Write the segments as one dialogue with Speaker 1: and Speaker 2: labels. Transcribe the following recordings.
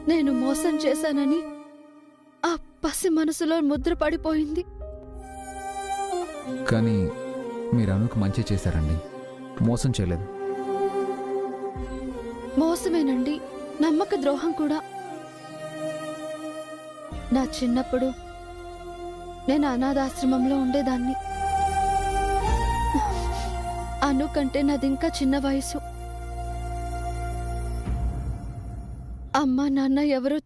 Speaker 1: నేను మోసం చేశానని ఆ పసి మనసులో ముద్ర పడిపోయింది.
Speaker 2: కానీ మీరు అనుకు మంచి చేశారండి, మోసం చేయలేదు.
Speaker 1: మోసమేనండి, నమ్మక ద్రోహం కూడా. నా చిన్నప్పుడు నేను అనాథాశ్రమంలో ఉండేదాన్ని. అను కంటే నాదింకా చిన్న వయసు. అమ్మ నాన్న ఎవరూ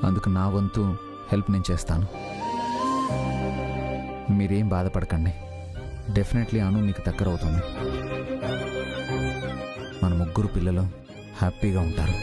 Speaker 2: అందుకు నా వంతు హెల్ప్ నేను చేస్తాను. మీరేం బాధపడకండి, డెఫినెట్లీ అను మీకు దగ్గర అవుతుంది. మన ముగ్గురు పిల్లలు హ్యాపీగా ఉంటారు.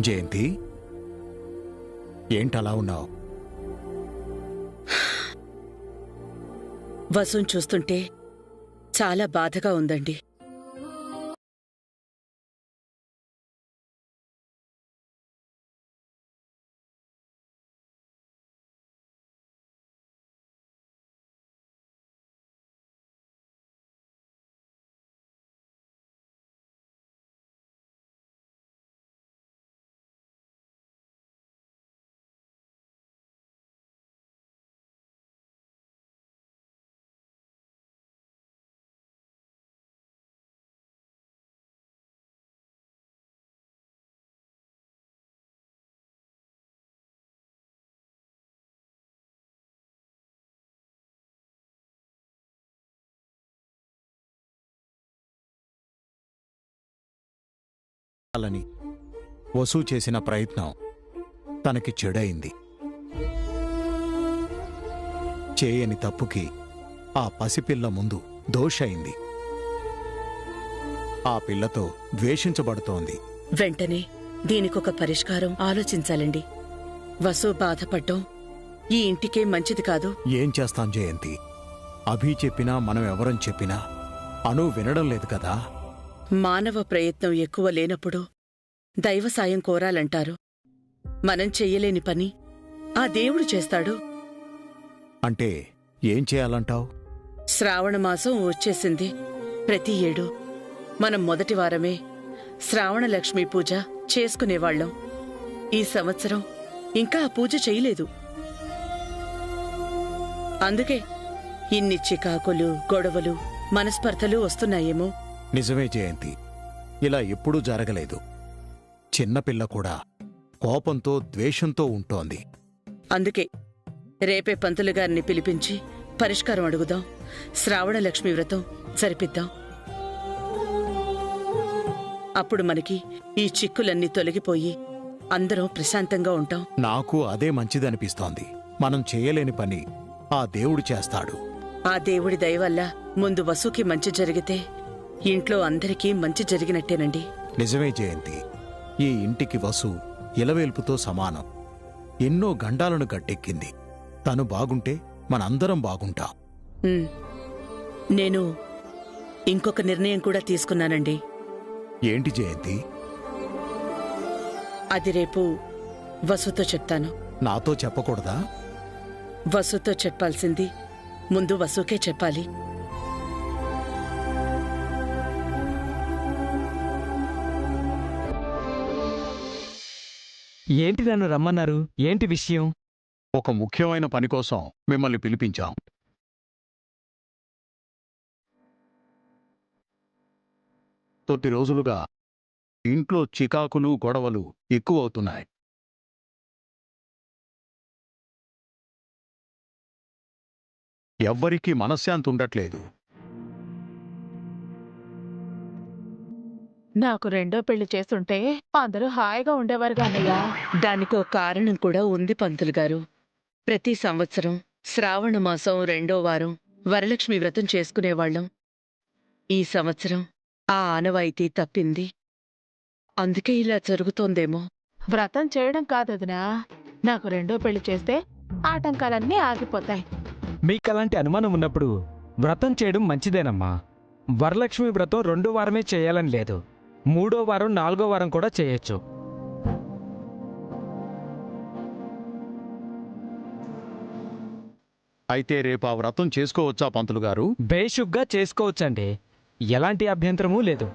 Speaker 3: జయంతి, ఏంటలా ఉన్నావు?
Speaker 4: వసుని చూస్తుంటే చాలా బాధగా ఉందండి.
Speaker 3: అలని వసూ చేసిన ప్రయత్నం తనకి చెడైంది. చేయని తప్పుకి ఆ పసిపిల్ల ముందు దోషయింది. ఆ పిల్లతో ద్వేషించబడుతోంది.
Speaker 4: వెంటనే దీనికొక పరిష్కారం ఆలోచించాలండి. వసు బాధపడ్డం ఈ ఇంటికే మంచిది కాదు.
Speaker 3: ఏం చేస్తాం జయంతి? అభి చెప్పినా మనం ఎవరం చెప్పినా అను వినడం లేదు కదా.
Speaker 4: మానవ ప్రయత్నం ఎక్కువ లేనప్పుడు దైవ సాయం కోరాలంటారు. మనం చెయ్యలేని పని ఆ దేవుడు చేస్తాడు.
Speaker 3: అంటే ఏం చేయాలంటావ్?
Speaker 4: శ్రావణమాసం వచ్చేసింది. ప్రతి ఏడు మనం మొదటి వారమే శ్రావణలక్ష్మి పూజ చేసుకునేవాళ్లం. ఈ సంవత్సరం ఇంకా ఆ పూజ చేయలేదు. అందుకే ఇన్ని చికాకులు, గొడవలు, మనస్పర్ధలు వస్తున్నాయేమో.
Speaker 3: నిజమే జయంతి, ఇలా ఎప్పుడూ జరగలేదు. చిన్నపిల్ల కూడా కోపంతో ద్వేషంతో ఉంటోంది.
Speaker 4: అందుకే రేపే పంతులుగారిని పిలిపించి పరిష్కారం అడుగుదాం. శ్రావణలక్ష్మి వ్రతం జరిపిద్దాం. అప్పుడు మనకి ఈ చిక్కులన్నీ తొలగిపోయి అందరం ప్రశాంతంగా ఉంటాం.
Speaker 3: నాకు అదే మంచిదనిపిస్తోంది. మనం చేయలేని పని ఆ దేవుడు చేస్తాడు.
Speaker 4: ఆ దేవుడి దయ వల్ల ముందు వసుకి మంచి జరిగితే ఇంట్లో అందరికీ మంచి జరిగినట్టేనండి.
Speaker 3: నిజమే జయంతి, ఈ ఇంటికి వసు ఇలవేల్పుతో సమానం. ఎన్నో గండాలను గట్టెక్కింది. తను బాగుంటే మనందరం బాగుంటాం.
Speaker 4: నేను ఇంకొక నిర్ణయం కూడా తీసుకున్నానండి.
Speaker 3: ఏంటి జయంతి?
Speaker 4: అది రేపు వసుతో చెప్తాను.
Speaker 3: నాతో చెప్పకూడదా?
Speaker 4: వసుతో చెప్పాల్సింది ముందు వసుకే చెప్పాలి.
Speaker 5: ఏంటి నన్ను రమ్మన్నారు? ఏంటి విషయం?
Speaker 3: ఒక ముఖ్యమైన పని కోసం మిమ్మల్ని పిలిపించాం. కొద్ది రోజులుగా ఇంట్లో చికాకులు, గొడవలు ఎక్కువవుతున్నాయి. ఎవ్వరికీ మనశ్శాంతి ఉండట్లేదు.
Speaker 6: నాకు రెండో పెళ్లి చేస్తుంటే అందరూ హాయిగా ఉండేవారుగా అన్నయ్య.
Speaker 4: దానికో కారణం కూడా ఉంది పంతులు గారు. ప్రతి సంవత్సరం శ్రావణ మాసం 2వ వారం వరలక్ష్మి వ్రతం చేసుకునేవాళ్లం. ఈ సంవత్సరం ఆ ఆనవాయితీ తప్పింది. అందుకే ఇలా జరుగుతోందేమో.
Speaker 6: వ్రతం చేయడం కాదదినా, నాకు రెండో పెళ్లి చేస్తే ఆటంకాలన్నీ ఆగిపోతాయి.
Speaker 5: మీకలాంటి అనుమానం ఉన్నప్పుడు వ్రతం చేయడం మంచిదేనమ్మా. వరలక్ష్మి వ్రతం 2వ వారమే చేయాలని లేదు. 3వ వారం, 4వ వారం కూడా చేయొచ్చు.
Speaker 3: అయితే రేపు ఆ వ్రతం చేసుకోవచ్చా పంతులు గారు?
Speaker 5: బేషుగ్గా చేసుకోవచ్చండి. ఎలాంటి అభ్యంతరమూ లేదు.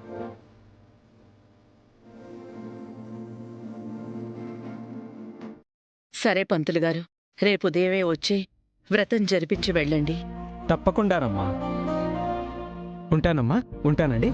Speaker 4: సరే పంతులు గారు, రేపు ఉదయమే వచ్చి వ్రతం జరిపించి వెళ్ళండి.
Speaker 5: తప్పకుండానమ్మా. ఉంటానమ్మా, ఉంటానండి.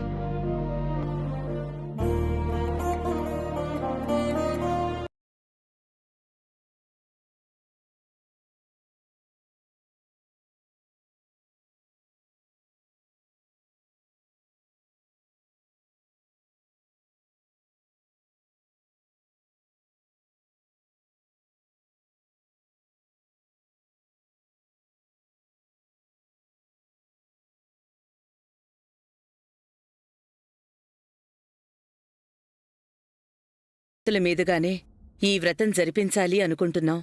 Speaker 4: భక్తుల మీదుగానే ఈ వ్రతం జరిపించాలి అనుకుంటున్నాం.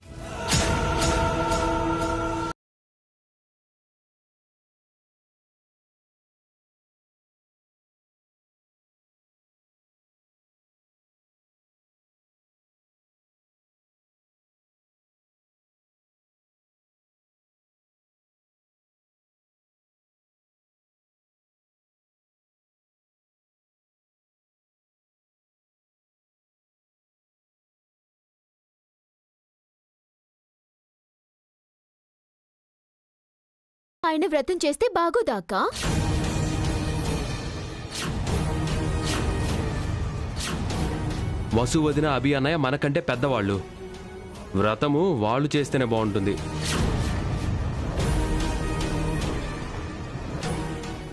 Speaker 1: ఆయన వ్రతం చేస్తే బాగోదాకా?
Speaker 7: వసు వదిన, అభి అన్నయ్య మనకంటే పెద్దవాళ్ళు. వ్రతము వాళ్ళు చేస్తేనే బాగుంటుంది.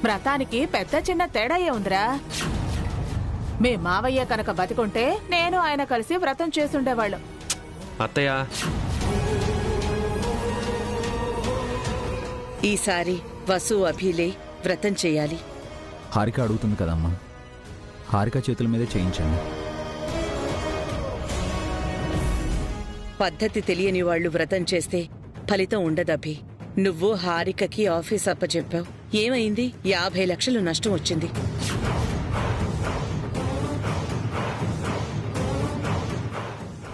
Speaker 6: వ్రతానికి పెద్ద చిన్న తేడా ఉందిరా. మీ మావయ్య కనుక బతికుంటే నేను ఆయన కలిసి వ్రతం చేసుండేవాళ్ళం.
Speaker 7: అత్తయ్య,
Speaker 4: ఈసారి వసు అభిలే వ్రతం చేయాలి.
Speaker 2: హారిక అడుగుతుంది కదమ్మా, హారిక చేతుల మీదే చేయించండి.
Speaker 4: పద్ధతి తెలియని వాళ్ళు వ్రతం చేస్తే ఫలితం ఉండదభి. నువ్వు హారికకి ఆఫీస్ అప్పచెప్పావు, ఏమైంది? 50 లక్షలు నష్టం వచ్చింది.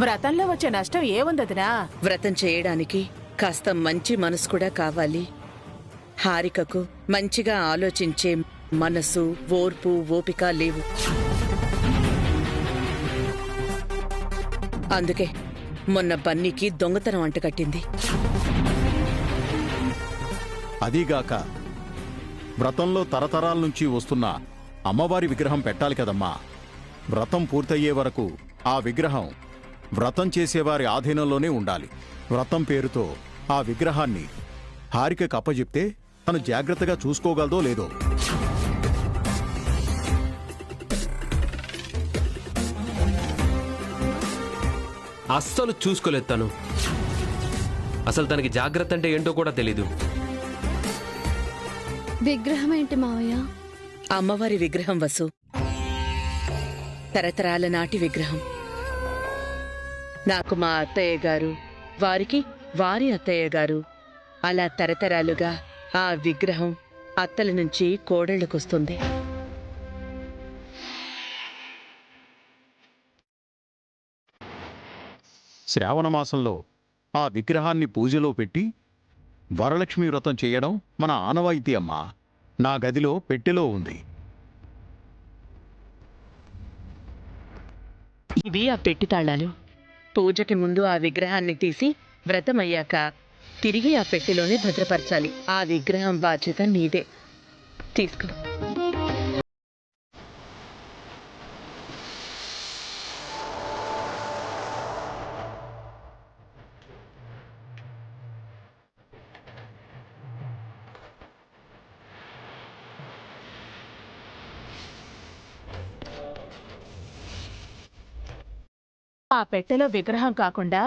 Speaker 6: వ్రతంలో వచ్చే నష్టం ఏముందదినా?
Speaker 4: వ్రతం చేయడానికి కాస్త మంచి మనసు కూడా కావాలి. హారికకు మంచిగా ఆలోచించే మనసు, ఓర్పు, ఓపిక లేవు. అందుకే మొన్న బన్నీకి దొంగతనం అంటకట్టింది.
Speaker 3: అదీగాక వ్రతంలో తరతరాల నుంచి వస్తున్న అమ్మవారి విగ్రహం పెట్టాలి కదమ్మా. వ్రతం పూర్తయ్యే వరకు ఆ విగ్రహం వ్రతం చేసేవారి ఆధీనంలోనే ఉండాలి. వ్రతం పేరుతో ఆ విగ్రహాన్ని హారికకు అప్పజెప్తే తను జాగ్రత్తగా చూసుకోగలదో లేదో.
Speaker 7: అస్సలు చూసుకోలేదు తను. అసలు తనకి జాగ్రత్త అంటే ఏంటో కూడా తెలీదు.
Speaker 1: విగ్రహం ఏంటి మావయ్య?
Speaker 4: అమ్మవారి విగ్రహం వసు, తరతరాల నాటి విగ్రహం. నాకు మా అత్తయ్య గారు, వారికి వారి అత్తయ్య గారు, అలా తరతరాలుగా ఆ విగ్రహం అత్తల నుంచి కోడళ్లకొస్తుంది.
Speaker 3: శ్రావణ మాసంలో ఆ విగ్రహాన్ని పూజలో పెట్టి వరలక్ష్మి వ్రతం చేయడం మన ఆనవాయితీ అమ్మా. నా గదిలో పెట్టెలో ఉంది.
Speaker 4: ఇవి ఆ పెట్టి తాళాలు. పూజకి ముందు ఆ విగ్రహాన్ని తీసి వ్రతమయ్యాక తిరిగి ఆ పెట్టెలోనే భద్రపరచాలి. ఆ విగ్రహం బాధ్యత నీదే. తీసుకో.
Speaker 6: ఆ పెట్టెలో విగ్రహం కాకుండా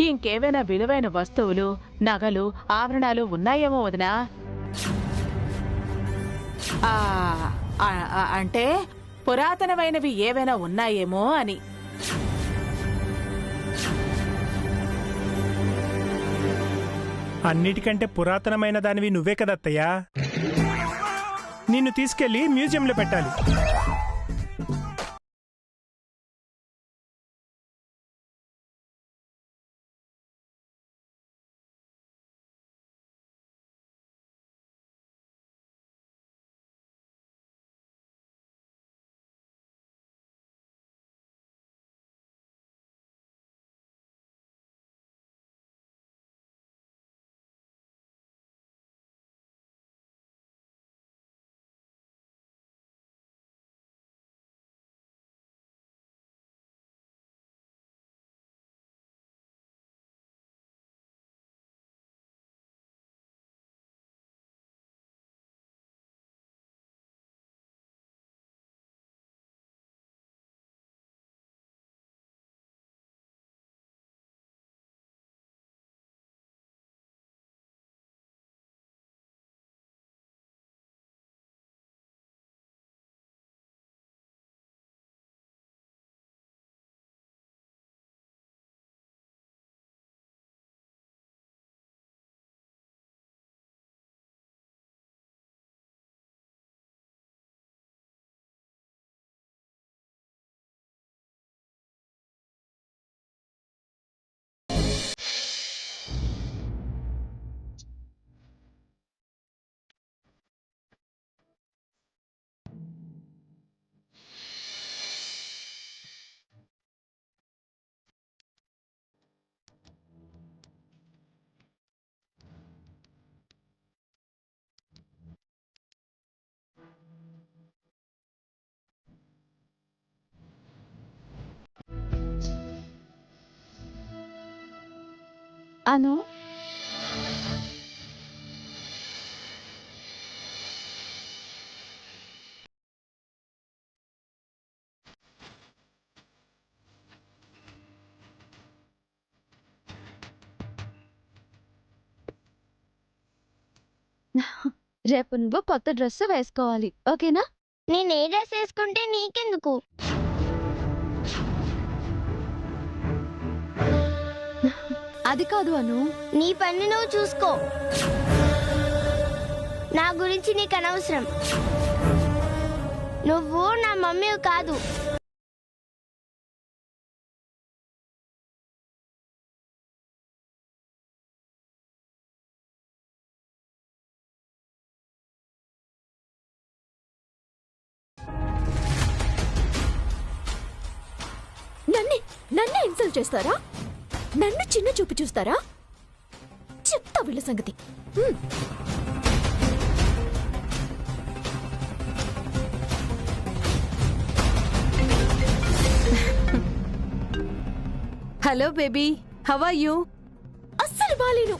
Speaker 6: ఇంకేవైనా విలువైన వస్తువులు, నగలు, ఆభరణాలు ఉన్నాయేమో వదినా? అంటే పురాతనమైనవి ఏవైనా ఉన్నాయేమో అని.
Speaker 8: అన్నిటికంటే పురాతనమైన దానివి నువ్వే కదత్తయ్యా. నిన్ను తీసుకెళ్లి మ్యూజియంలో పెట్టాలి.
Speaker 1: అను, రేపు నువ్వు కొత్త డ్రెస్ వేసుకోవాలి, ఓకేనా?
Speaker 9: నేను ఏ డ్రెస్ వేసుకుంటే నీకెందుకు?
Speaker 1: అది కాదు అను.
Speaker 9: నీ పని నువ్వు చూసుకో. నా గురించి నీకు అనవసరం. నువ్వు నా మమ్మీ కాదు.
Speaker 1: నన్నే ఇన్సల్ట్ చేస్తారా? నన్ను చిన్న చూపు చూస్తారా? చెప్తా వీళ్ళ సంగతి.
Speaker 10: Hello baby, how are you?
Speaker 1: అస్సలు బాలేను.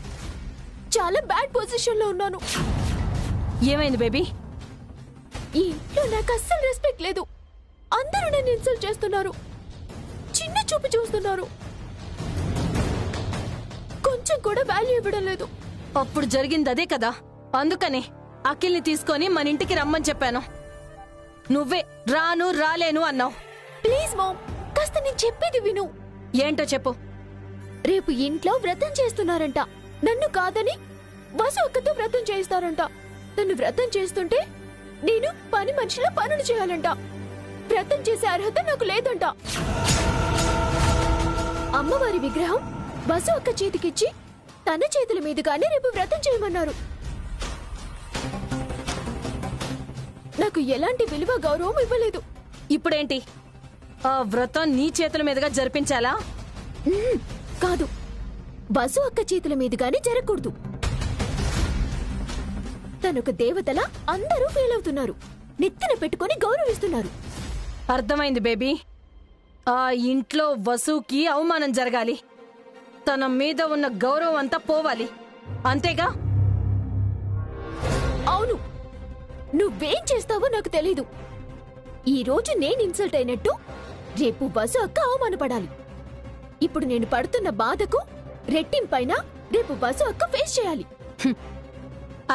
Speaker 1: చాలా బ్యాడ్ పొజిషన్ లో ఉన్నాను.
Speaker 10: ఏమైంది బేబీ?
Speaker 1: ఈ ఇంట్లో నాకు అస్సలు రెస్పెక్ట్ లేదు. అందరూ నన్ను ఇన్సల్ట్ చేస్తున్నారు, చిన్న చూపు చూస్తున్నారు, కొంచెం కూడా వాల్యూ ఇవ్వడం లేదు.
Speaker 10: అప్పుడు జరిగింది అదే కదా, అందుకనే అఖిల్ని తీసుకొని మన ఇంటికి రమ్మని చెప్పాను. నువ్వే రాలేను అన్నావు.
Speaker 1: ప్లీజ్ మామ్, కాస్త నేను చెప్పేది విను.
Speaker 10: ఏంటో చెప్పు.
Speaker 1: రేపు ఇంట్లో వ్రతం చేస్తున్నారంట. నన్ను కాదని వసు అక్కతో వ్రతం చేయిస్తారంట. నన్ను వ్రతం చేస్తుంటే నేను పని మనిషిలో పనులు చేయాలంట. వ్రతం చేసే అర్హత నాకు లేదంట. అమ్మవారి విగ్రహం వసు అక్క చేతికిచ్చి తన చేతుల మీదుగానే రేపు వ్రతం చేయమన్నారు. నాకు ఎలాంటి విలువ గౌరవం ఇవ్వలేదు.
Speaker 10: ఇప్పుడేంటి, ఆ వ్రతం నీ చేతుల మీదుగా జరిపించాలా?
Speaker 1: కాదు, వసు అక్క చేతుల మీదుగానే జరగకూడదు. తనొక దేవతలా అందరూ ఫీల్ అవుతున్నారు, నెత్తిన పెట్టుకొని గౌరవిస్తున్నారు.
Speaker 10: అర్థమైంది బేబీ. ఆ ఇంట్లో వసుకి అవమానం జరగాలి, తన మీద ఉన్న గౌరవం అంతా పోవాలి, అంతేగా?
Speaker 1: అవును, నువ్వేం చేస్తావో నాకు తెలీదు. ఈ రోజు నేను ఇన్సల్ట్ అయినట్టు రేపు వసు అక్క అవమానపడాలి. ఇప్పుడు నేను పడుతున్న బాధకు రెట్టింపైన రేపు వసు అక్క ఫేస్ చేయాలి.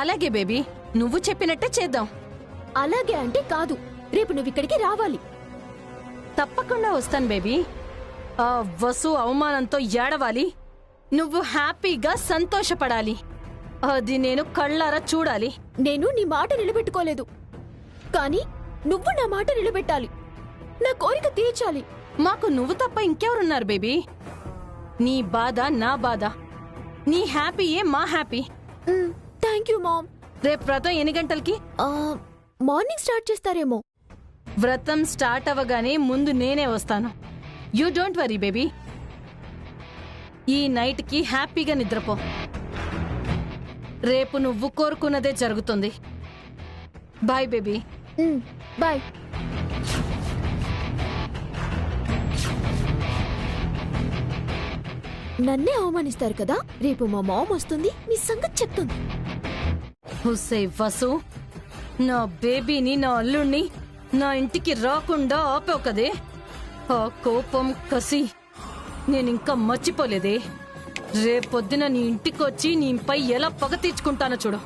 Speaker 10: అలాగే బేబీ, నువ్వు చెప్పినట్టే చేద్దాం.
Speaker 1: అలాగే అంటే కాదు, రేపు నువ్వు ఇక్కడికి రావాలి.
Speaker 10: తప్పకుండా వస్తాను బేబీ. ఆ వసు అవమానంతో ఏడవాలి, నువ్వు హ్యాపీగా సంతోషపడాలి. అది నేను కళ్ళారా చూడాలి.
Speaker 1: నేను నీ మాట నిలబెట్టుకోలేదు, కానీ నువ్వు నా మాట నిలబెట్టాలి. నా కోరిక తీర్చాలి.
Speaker 10: మాకు నువ్వు తప్ప ఇంకెవరున్నారు బేబీ? నీ బాధ నా బాధ, నీ హ్యాపీయే మా హ్యాపీ.
Speaker 1: Thank you ma'am.
Speaker 10: రేపు వ్రతం ఎన్ని గంటలకి?
Speaker 1: మార్నింగ్ స్టార్ట్ చేస్తారేమో.
Speaker 10: వ్రతం స్టార్ట్ అవ్వగానే ముందు నేనే వస్తాను. You don't worry baby. ఈ నైట్కి హ్యాపీగా నిద్రపో. రేపు నువ్వు కోరుకున్నదే జరుగుతుంది. Bye baby.
Speaker 1: బాయ్. నన్నే అవమానిస్తారు కదా, రేపు మా మామ్ వస్తుంది, మీ సంగతి చెప్తుంది.
Speaker 10: హుస్సే వసు, నా బేబీని, నా అల్లుణ్ణి నా ఇంటికి రాకుండా ఆపావు కదే, ఆ కోపం కసి నేనింకా మర్చిపోలేదే. రేపొద్దున నీ ఇంటికొచ్చి నీపై ఎలా పగ తీర్చుకుంటానో చూడు.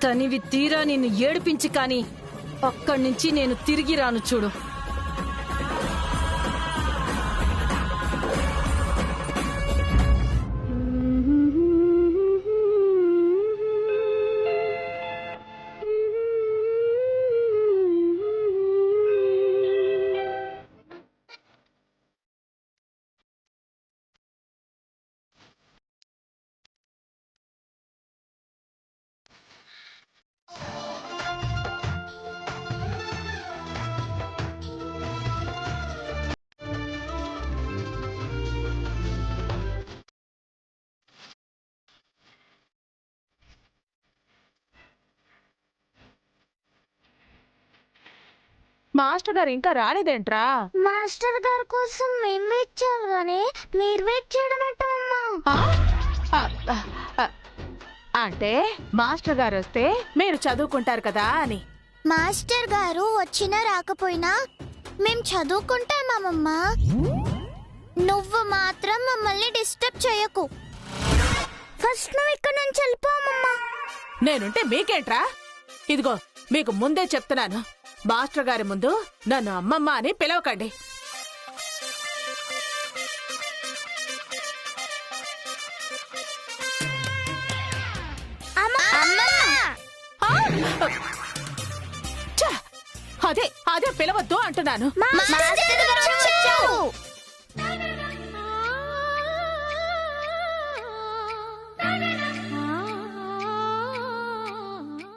Speaker 10: తనివి తీరా నిన్ను ఏడిపించి కాని అక్కడి నుంచి నేను తిరిగి రాను చూడు.
Speaker 6: మాస్టర్ గారు ఇంకా రాలేదేంట్రా?
Speaker 9: మాస్టర్ గారి కోసం మేము వెయిట్ చేయాలి కానీ మీరు వెయిట్ చేయడం ఏంటమ్మా?
Speaker 6: అంటే మాస్టర్ గారు వస్తే మీరు చదువుకుంటారు కదా అని.
Speaker 9: మాస్టర్ గారు వచ్చినా రాకపోయినా మేం చదువుకుంటామమ్మా. నువ్వు మాత్రం మమ్మల్ని డిస్టర్బ్ చేయకు. ఫస్ట్ నువ్వు ఇక్కడ నుంచి వెళ్ళిపోమమ్మా.
Speaker 6: నేనుంటే మీకేంట్రా? ఇదిగో మీకు ముందే చెప్తున్నాను, మాస్టర్ గారి ముందు నన్ను అమ్మమ్మ అని పిలవకండి. ఛ! అదే పిలవద్దు అంటున్నాను.